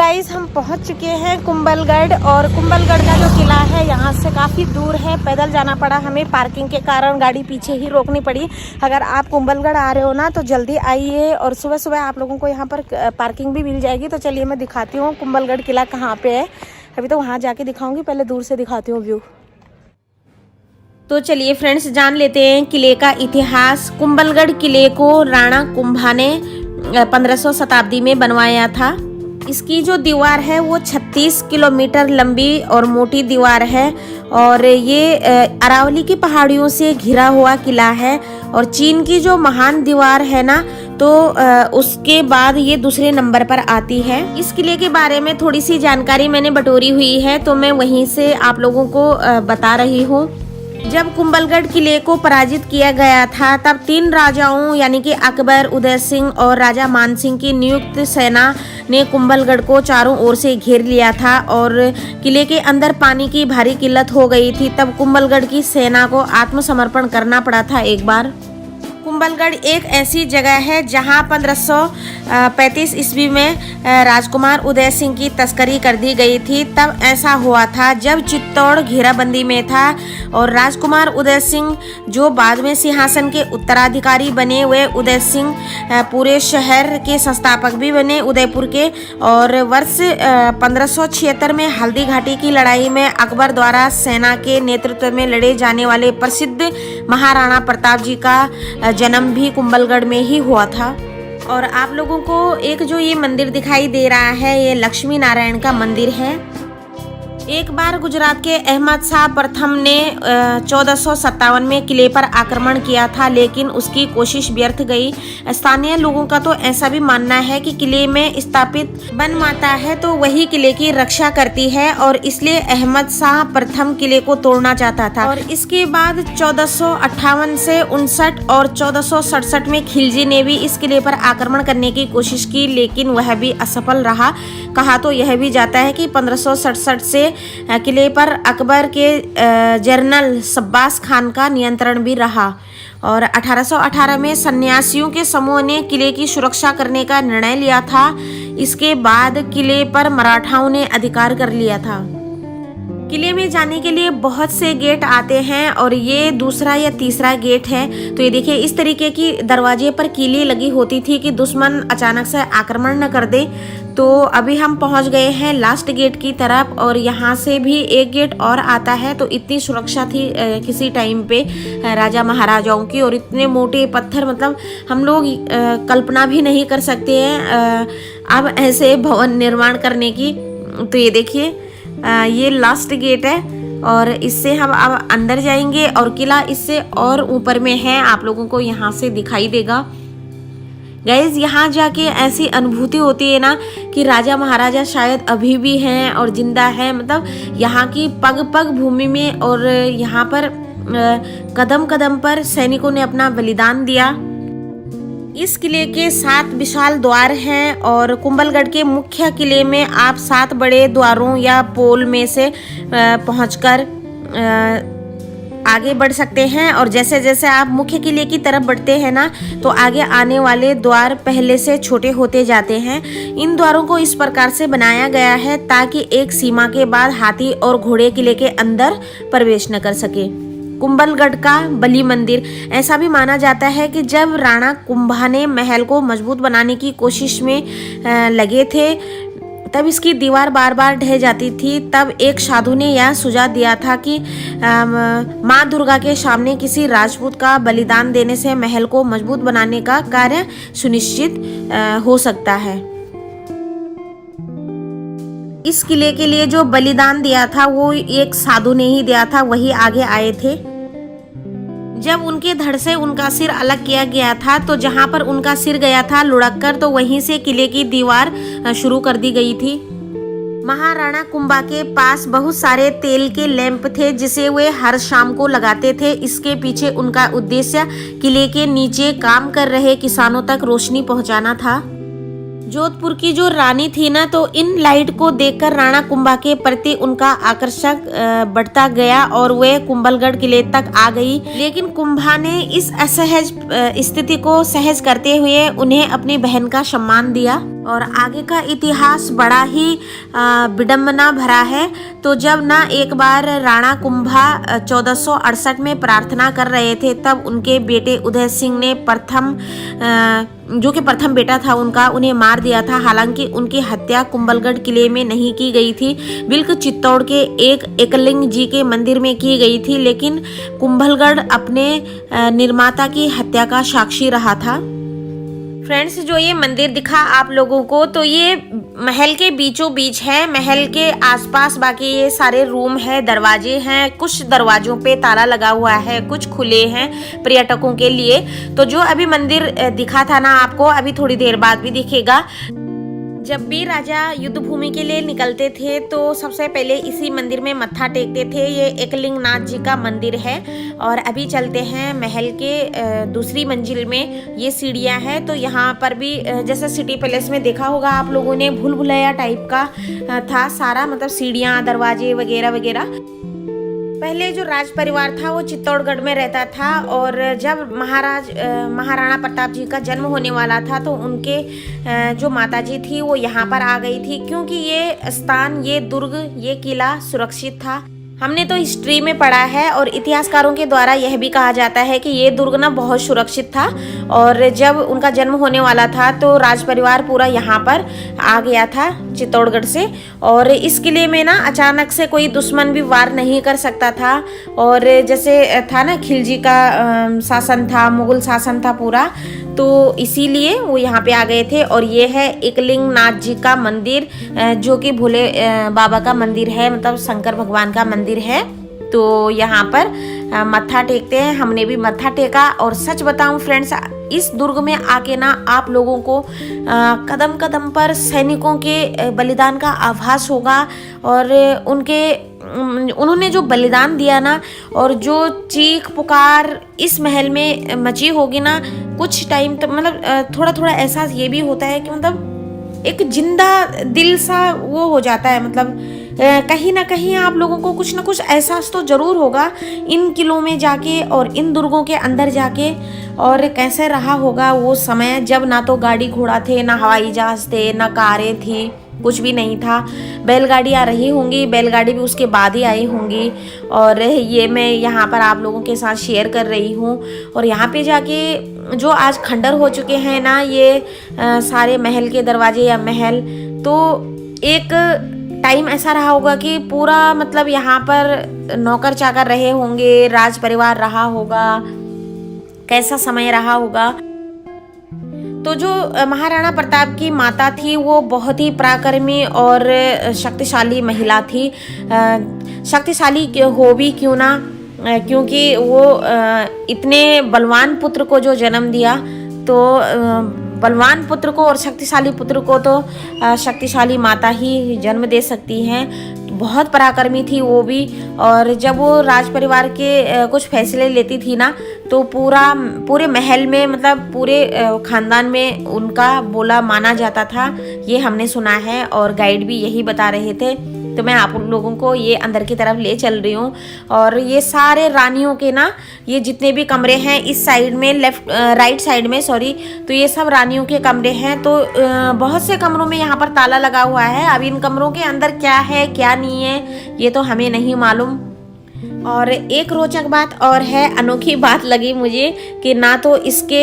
Guys हम पहुंच चुके हैं कुंभलगढ़। और कुंभलगढ़ का जो किला है यहाँ से काफ़ी दूर है, पैदल जाना पड़ा हमें, पार्किंग के कारण गाड़ी पीछे ही रोकनी पड़ी। अगर आप कुंभलगढ़ आ रहे हो ना तो जल्दी आइए, और सुबह सुबह आप लोगों को यहाँ पर पार्किंग भी मिल जाएगी। तो चलिए मैं दिखाती हूँ कुंभलगढ़ किला कहाँ पे है। अभी तो वहाँ जाके दिखाऊंगी, पहले दूर से दिखाती हूँ व्यू। तो चलिए फ्रेंड्स जान लेते हैं किले का इतिहास। कुंभलगढ़ किले को राणा कुंभा ने 1500 शताब्दी में बनवाया था। इसकी जो दीवार है वो 36 किलोमीटर लंबी और मोटी दीवार है, और ये अरावली की पहाड़ियों से घिरा हुआ किला है। और चीन की जो महान दीवार है ना, तो उसके बाद ये दूसरे नंबर पर आती है। इस किले के बारे में थोड़ी सी जानकारी मैंने बटोरी हुई है, तो मैं वहीं से आप लोगों को बता रही हूँ। जब कुंभलगढ़ किले को पराजित किया गया था, तब 3 राजाओं यानी कि अकबर, उदय सिंह और राजा मान सिंह की नियुक्त सेना ने कुंभलगढ़ को चारों ओर से घेर लिया था, और किले के अंदर पानी की भारी किल्लत हो गई थी। तब कुंभलगढ़ की सेना को आत्मसमर्पण करना पड़ा था एक बार। कुंभलगढ़ एक ऐसी जगह है जहां 1535 ईस्वी में राजकुमार उदय सिंह की तस्करी कर दी गई थी। तब ऐसा हुआ था जब चित्तौड़ घेराबंदी में था, और राजकुमार उदय सिंह जो बाद में सिंहासन के उत्तराधिकारी बने, वे उदय सिंह पूरे शहर के संस्थापक भी बने, उदयपुर के। और वर्ष 1576 में हल्दी घाटी की लड़ाई में अकबर द्वारा सेना के नेतृत्व में लड़े जाने वाले प्रसिद्ध महाराणा प्रताप जी का जन्म भी कुंभलगढ़ में ही हुआ था। और आप लोगों को एक जो ये मंदिर दिखाई दे रहा है, ये लक्ष्मी नारायण का मंदिर है। एक बार गुजरात के अहमद शाह प्रथम ने 1457 में किले पर आक्रमण किया था, लेकिन उसकी कोशिश व्यर्थ गई। स्थानीय लोगों का तो ऐसा भी मानना है कि किले में स्थापित वन माता है तो वही किले की रक्षा करती है, और इसलिए अहमद शाह प्रथम किले को तोड़ना चाहता था। और इसके बाद 1458 से 59 और 1467 में खिलजी ने भी इस किले पर आक्रमण करने की कोशिश की, लेकिन वह भी असफल रहा। कहा तो यह भी जाता है कि 1567 से किले पर अकबर के जनरल शब्बास खान का नियंत्रण भी रहा। और 1818 में सन्यासियों के समूह ने किले की सुरक्षा करने का निर्णय लिया था। इसके बाद किले पर मराठाओं ने अधिकार कर लिया था। किले में जाने के लिए बहुत से गेट आते हैं, और ये दूसरा या तीसरा गेट है। तो ये देखिए, इस तरीके की दरवाजे पर कीली लगी होती थी कि दुश्मन अचानक से आक्रमण न कर दे। तो अभी हम पहुंच गए हैं लास्ट गेट की तरफ, और यहाँ से भी एक गेट और आता है। तो इतनी सुरक्षा थी किसी टाइम पे राजा महाराजाओं की, और इतने मोटे पत्थर, मतलब हम लोग कल्पना भी नहीं कर सकते हैं अब ऐसे भवन निर्माण करने की। तो ये देखिए, ये लास्ट गेट है, और इससे हम अब अंदर जाएंगे, और किला इससे और ऊपर में है, आप लोगों को यहाँ से दिखाई देगा। गाइज, यहाँ जाके ऐसी अनुभूति होती है ना कि राजा महाराजा शायद अभी भी हैं और जिंदा हैं। मतलब यहाँ की पग पग भूमि में और यहाँ पर कदम कदम पर सैनिकों ने अपना बलिदान दिया। इस किले के 7 विशाल द्वार हैं, और कुंभलगढ़ के मुख्य किले में आप 7 बड़े द्वारों या पोल में से पहुंचकर आगे बढ़ सकते हैं। और जैसे जैसे आप मुख्य किले की तरफ बढ़ते हैं ना, तो आगे आने वाले द्वार पहले से छोटे होते जाते हैं। इन द्वारों को इस प्रकार से बनाया गया है ताकि एक सीमा के बाद हाथी और घोड़े किले के अंदर प्रवेश न कर सके। कुंभलगढ़ का बलि मंदिर, ऐसा भी माना जाता है कि जब राणा कुंभा ने महल को मजबूत बनाने की कोशिश में लगे थे, तब इसकी दीवार बार बार ढह जाती थी। तब एक साधु ने यह सुझाव दिया था कि माँ दुर्गा के सामने किसी राजपूत का बलिदान देने से महल को मजबूत बनाने का कार्य सुनिश्चित हो सकता है। इस किले के लिए जो बलिदान दिया था वो एक साधु ने ही दिया था, वही आगे आए थे। जब उनके धड़ से उनका सिर अलग किया गया था, तो जहां पर उनका सिर गया था लुढ़क कर, तो वहीं से किले की दीवार शुरू कर दी गई थी। महाराणा कुंभा के पास बहुत सारे तेल के लैंप थे जिसे वे हर शाम को लगाते थे। इसके पीछे उनका उद्देश्य किले के नीचे काम कर रहे किसानों तक रोशनी पहुंचाना था। जोधपुर की जो रानी थी ना, तो इन लाइट को देखकर राणा कुंभा के प्रति उनका आकर्षक बढ़ता गया, और वे कुंभलगढ़ किले तक आ गई। लेकिन कुंभा ने इस असहज स्थिति को सहज करते हुए उन्हें अपनी बहन का सम्मान दिया। और आगे का इतिहास बड़ा ही विडम्बना भरा है। तो जब ना एक बार राणा कुंभा 1468 में प्रार्थना कर रहे थे, तब उनके बेटे उदय सिंह ने जो कि प्रथम बेटा था उनका, उन्हें मार दिया था। हालांकि उनकी हत्या कुंभलगढ़ किले में नहीं की गई थी, बिल्कुल चित्तौड़ के एक एकलिंग जी के मंदिर में की गई थी। लेकिन कुंभलगढ़ अपने निर्माता की हत्या का साक्षी रहा था। फ्रेंड्स, जो ये मंदिर दिखा आप लोगों को, तो ये महल के बीचों बीच है। महल के आसपास बाकी ये सारे रूम है, दरवाजे हैं। कुछ दरवाजों पे ताला लगा हुआ है, कुछ खुले हैं पर्यटकों के लिए। तो जो अभी मंदिर दिखा था ना आपको, अभी थोड़ी देर बाद भी दिखेगा। जब भी राजा युद्ध भूमि के लिए निकलते थे तो सबसे पहले इसी मंदिर में मत्था टेकते थे। ये एकलिंग नाथ जी का मंदिर है। और अभी चलते हैं महल के दूसरी मंजिल में। ये सीढ़ियाँ हैं, तो यहाँ पर भी जैसे सिटी पैलेस में देखा होगा आप लोगों ने, भूल भुलैया टाइप का था सारा, मतलब सीढ़ियाँ, दरवाजे वगैरह वगैरह। पहले जो राज परिवार था वो चित्तौड़गढ़ में रहता था। और जब महाराणा प्रताप जी का जन्म होने वाला था तो उनके जो माताजी थी वो यहाँ पर आ गई थी, क्योंकि ये स्थान, ये दुर्ग, ये किला सुरक्षित था। हमने तो हिस्ट्री में पढ़ा है और इतिहासकारों के द्वारा यह भी कहा जाता है कि ये दुर्ग ना बहुत सुरक्षित था। और जब उनका जन्म होने वाला था तो राज परिवार पूरा यहाँ पर आ गया था चित्तौड़गढ़ से। और इस किले में ना अचानक से कोई दुश्मन भी वार नहीं कर सकता था। और जैसे था ना, खिलजी का शासन था, मुगल शासन था पूरा, तो इसीलिए वो यहाँ पे आ गए थे। और ये है एकलिंग नाथ जी का मंदिर, जो कि भोले बाबा का मंदिर है, मतलब शंकर भगवान का मंदिर है। तो यहाँ पर मत्था टेकते हैं। हमने भी मत्था टेका। और सच बताऊं फ्रेंड्स, इस दुर्ग में आके ना आप लोगों को कदम कदम पर सैनिकों के बलिदान का आभास होगा। और उन्होंने जो बलिदान दिया ना, और जो चीख पुकार इस महल में मची होगी ना, कुछ टाइम तक मतलब थोड़ा थोड़ा एहसास ये भी होता है कि मतलब एक जिंदा दिल सा वो हो जाता है। मतलब कहीं ना कहीं आप लोगों को कुछ ना कुछ एहसास तो जरूर होगा इन किलों में जाके और इन दुर्गों के अंदर जाके। और कैसे रहा होगा वो समय, जब ना तो गाड़ी घोड़ा थे, ना हवाई जहाज थे, ना कारें थी, कुछ भी नहीं था। बैलगाड़ी आ रही होंगी, बैलगाड़ी भी उसके बाद ही आई होंगी। और ये मैं यहाँ पर आप लोगों के साथ शेयर कर रही हूँ। और यहाँ पे जाके जो आज खंडर हो चुके हैं ना ये सारे महल के दरवाजे या महल, तो एक टाइम ऐसा रहा होगा कि पूरा मतलब यहाँ पर नौकर चाकर रहे होंगे, राज परिवार रहा होगा, कैसा समय रहा होगा। तो जो महाराणा प्रताप की माता थी वो बहुत ही पराक्रमी और शक्तिशाली महिला थी। शक्तिशाली हो भी क्यों ना, क्योंकि वो इतने बलवान पुत्र को जो जन्म दिया, तो बलवान पुत्र को और शक्तिशाली पुत्र को तो शक्तिशाली माता ही जन्म दे सकती हैं। बहुत पराक्रमी थी वो भी। और जब वो राज परिवार के कुछ फैसले लेती थी ना, तो पूरे महल में, मतलब पूरे खानदान में उनका बोला माना जाता था, ये हमने सुना है। और गाइड भी यही बता रहे थे। तो मैं आप लोगों को ये अंदर की तरफ ले चल रही हूँ। और ये सारे रानियों के ना, ये जितने भी कमरे हैं इस साइड में, राइट साइड में सॉरी, तो ये सब रानियों के कमरे हैं। तो बहुत से कमरों में यहाँ पर ताला लगा हुआ है। अब इन कमरों के अंदर क्या है क्या नहीं है ये तो हमें नहीं मालूम। और एक रोचक बात और है, अनोखी बात लगी मुझे कि ना तो इसके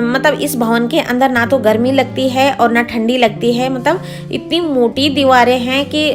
मतलब इस भवन के अंदर ना तो गर्मी लगती है और ना ठंडी लगती है। मतलब इतनी मोटी दीवारें हैं कि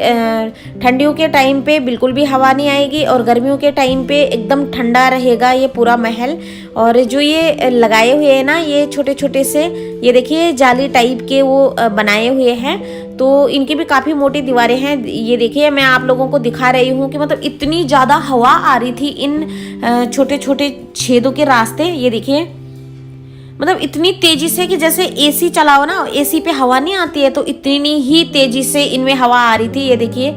ठंडियों के टाइम पे बिल्कुल भी हवा नहीं आएगी और गर्मियों के टाइम पे एकदम ठंडा रहेगा ये पूरा महल। और जो ये लगाए हुए हैं ना, ये छोटे छोटे से, ये देखिए जाली टाइप के वो बनाए हुए हैं। तो इनकी भी काफ़ी मोटी दीवारें हैं। ये देखिए मैं आप लोगों को दिखा रही हूँ कि मतलब इतनी ज़्यादा हवा आ रही थी इन छोटे छोटे छेदों के रास्ते। ये देखिए मतलब इतनी तेजी से कि जैसे एसी चलाओ ना, एसी पे हवा नहीं आती है, तो इतनी ही तेजी से इनमें हवा आ रही थी। ये देखिए,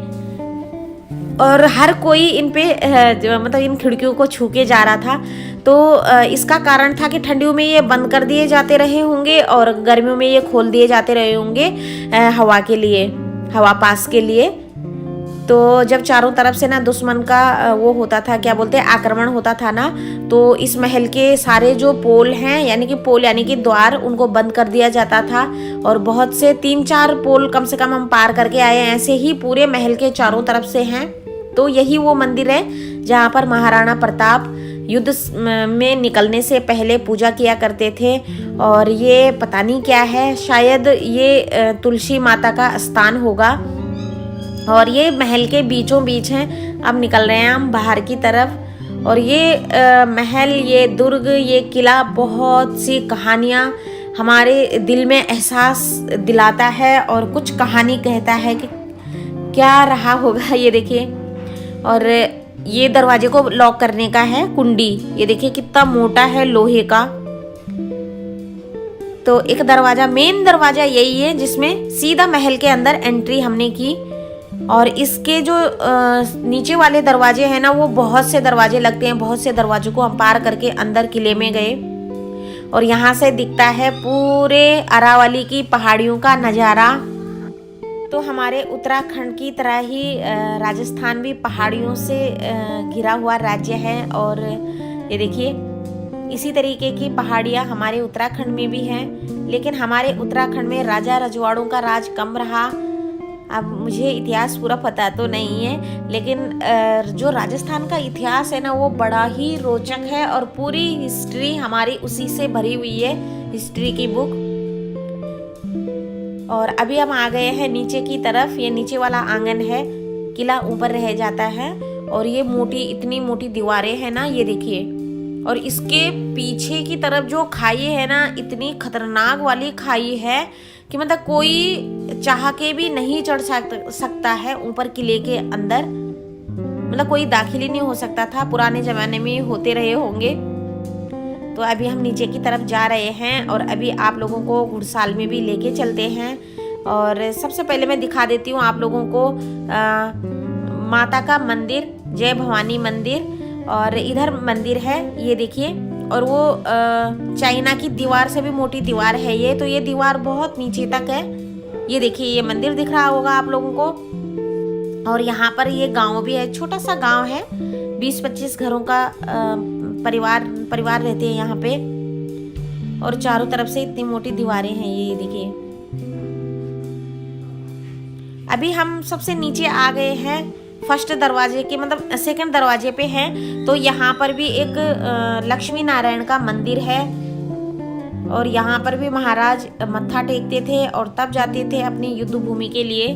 और हर कोई इन पे मतलब इन खिड़कियों को छू के जा रहा था। तो इसका कारण था कि ठंडियों में ये बंद कर दिए जाते रहे होंगे और गर्मियों में ये खोल दिए जाते रहे होंगे हवा के लिए, हवा पास के लिए। तो जब चारों तरफ से ना दुश्मन का वो होता था, क्या बोलते हैं, आक्रमण होता था ना, तो इस महल के सारे जो पोल हैं, यानी कि पोल यानी कि द्वार, उनको बंद कर दिया जाता था। और बहुत से 3-4 पोल कम से कम हम पार करके आए, ऐसे ही पूरे महल के चारों तरफ से हैं। तो यही वो मंदिर है जहाँ पर महाराणा प्रताप युद्ध में निकलने से पहले पूजा किया करते थे। और ये पता नहीं क्या है, शायद ये तुलसी माता का स्थान होगा। और ये महल के बीचों बीच हैं। अब निकल रहे हैं हम बाहर की तरफ। और ये महल, ये दुर्ग, ये किला, बहुत सी कहानियाँ हमारे दिल में एहसास दिलाता है और कुछ कहानी कहता है कि क्या रहा होगा। ये देखिए, और ये दरवाजे को लॉक करने का है कुंडी। ये देखिए कितना मोटा है लोहे का। तो एक दरवाजा, मेन दरवाजा यही है जिसमें सीधा महल के अंदर एंट्री हमने की। और इसके जो नीचे वाले दरवाजे हैं ना, वो बहुत से दरवाजे लगते हैं। बहुत से दरवाजों को हम पार करके अंदर किले में गए। और यहाँ से दिखता है पूरे अरावली की पहाड़ियों का नज़ारा। तो हमारे उत्तराखंड की तरह ही राजस्थान भी पहाड़ियों से घिरा हुआ राज्य है। और ये देखिए, इसी तरीके की पहाड़ियाँ हमारे उत्तराखंड में भी हैं। लेकिन हमारे उत्तराखंड में राजा रजवाड़ों का राज कम रहा। अब मुझे इतिहास पूरा पता तो नहीं है, लेकिन जो राजस्थान का इतिहास है ना, वो बड़ा ही रोचक है। और पूरी हिस्ट्री हमारी उसी से भरी हुई है, हिस्ट्री की बुक। और अभी हम आ गए हैं नीचे की तरफ। ये नीचे वाला आंगन है, किला ऊपर रह जाता है। और ये मोटी, इतनी मोटी दीवारें हैं ना, ये देखिए। और इसके पीछे की तरफ जो खाई है ना, इतनी खतरनाक वाली खाई है कि मतलब कोई चाह के भी नहीं चढ़ सकता है ऊपर किले के अंदर। मतलब कोई दाखिल ही नहीं हो सकता था। पुराने ज़माने में होते रहे होंगे। तो अभी हम नीचे की तरफ जा रहे हैं और अभी आप लोगों को घुड़साल में भी लेके चलते हैं। और सबसे पहले मैं दिखा देती हूँ आप लोगों को माता का मंदिर, जय भवानी मंदिर। और इधर मंदिर है, ये देखिए। और वो चाइना की दीवार से भी मोटी दीवार है ये। तो ये दीवार बहुत नीचे तक है। ये देखिए, ये मंदिर दिख रहा होगा आप लोगों को। और यहाँ पर ये गांव भी है, छोटा सा गांव है। 20-25 घरों का परिवार रहते हैं यहाँ पे। और चारों तरफ से इतनी मोटी दीवारें हैं, ये देखिए। अभी हम सबसे नीचे आ गए हैं, फर्स्ट दरवाजे के, मतलब सेकंड दरवाजे पे हैं। तो यहाँ पर भी एक लक्ष्मी नारायण का मंदिर है। और यहाँ पर भी महाराज मत्था टेकते थे और तब जाते थे अपनी युद्ध भूमि के लिए।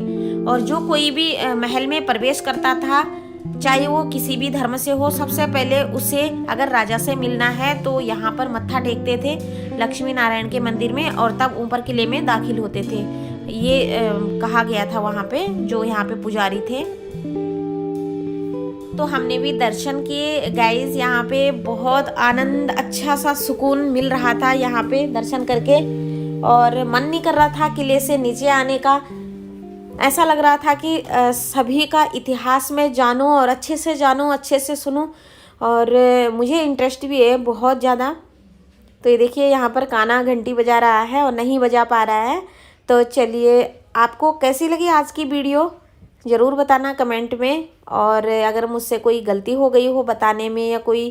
और जो कोई भी महल में प्रवेश करता था, चाहे वो किसी भी धर्म से हो, सबसे पहले उसे अगर राजा से मिलना है तो यहाँ पर मत्था टेकते थे लक्ष्मी नारायण के मंदिर में। और तब ऊपर किले में दाखिल होते थे। ये कहा गया था वहाँ पे, जो यहाँ पे पुजारी थे। तो हमने भी दर्शन किए गाइस। यहाँ पे बहुत आनंद, अच्छा सा सुकून मिल रहा था यहाँ पे दर्शन करके। और मन नहीं कर रहा था किले से नीचे आने का। ऐसा लग रहा था कि सभी का इतिहास में जानूं और अच्छे से जानूं, अच्छे से सुनूं। और मुझे इंटरेस्ट भी है बहुत ज़्यादा। तो ये देखिए, यहाँ पर कान्हा घंटी बजा रहा है और नहीं बजा पा रहा है। तो चलिए, आपको कैसी लगी आज की वीडियो ज़रूर बताना कमेंट में। और अगर मुझसे कोई गलती हो गई हो बताने में, या कोई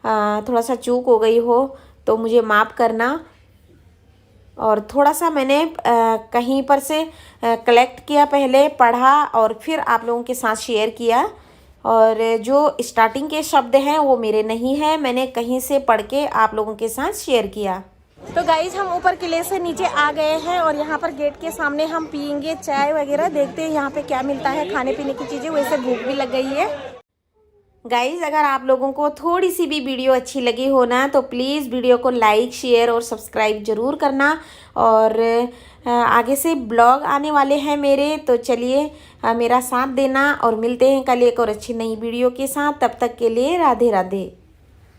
थोड़ा सा चूक हो गई हो, तो मुझे माफ़ करना। और थोड़ा सा मैंने कहीं पर से कलेक्ट किया, पहले पढ़ा और फिर आप लोगों के साथ शेयर किया। और जो स्टार्टिंग के शब्द हैं वो मेरे नहीं हैं, मैंने कहीं से पढ़ के आप लोगों के साथ शेयर किया। तो गाइज, हम ऊपर किले से नीचे आ गए हैं और यहाँ पर गेट के सामने हम पियेंगे चाय वगैरह। देखते हैं यहाँ पे क्या मिलता है खाने पीने की चीज़ें। वैसे भूख भी लग गई है गाइज। अगर आप लोगों को थोड़ी सी भी वीडियो अच्छी लगी हो ना, तो प्लीज़ वीडियो को लाइक, शेयर और सब्सक्राइब ज़रूर करना। और आगे से ब्लॉग आने वाले हैं मेरे, तो चलिए मेरा साथ देना। और मिलते हैं कल एक और अच्छी नई वीडियो के साथ। तब तक के लिए राधे राधे।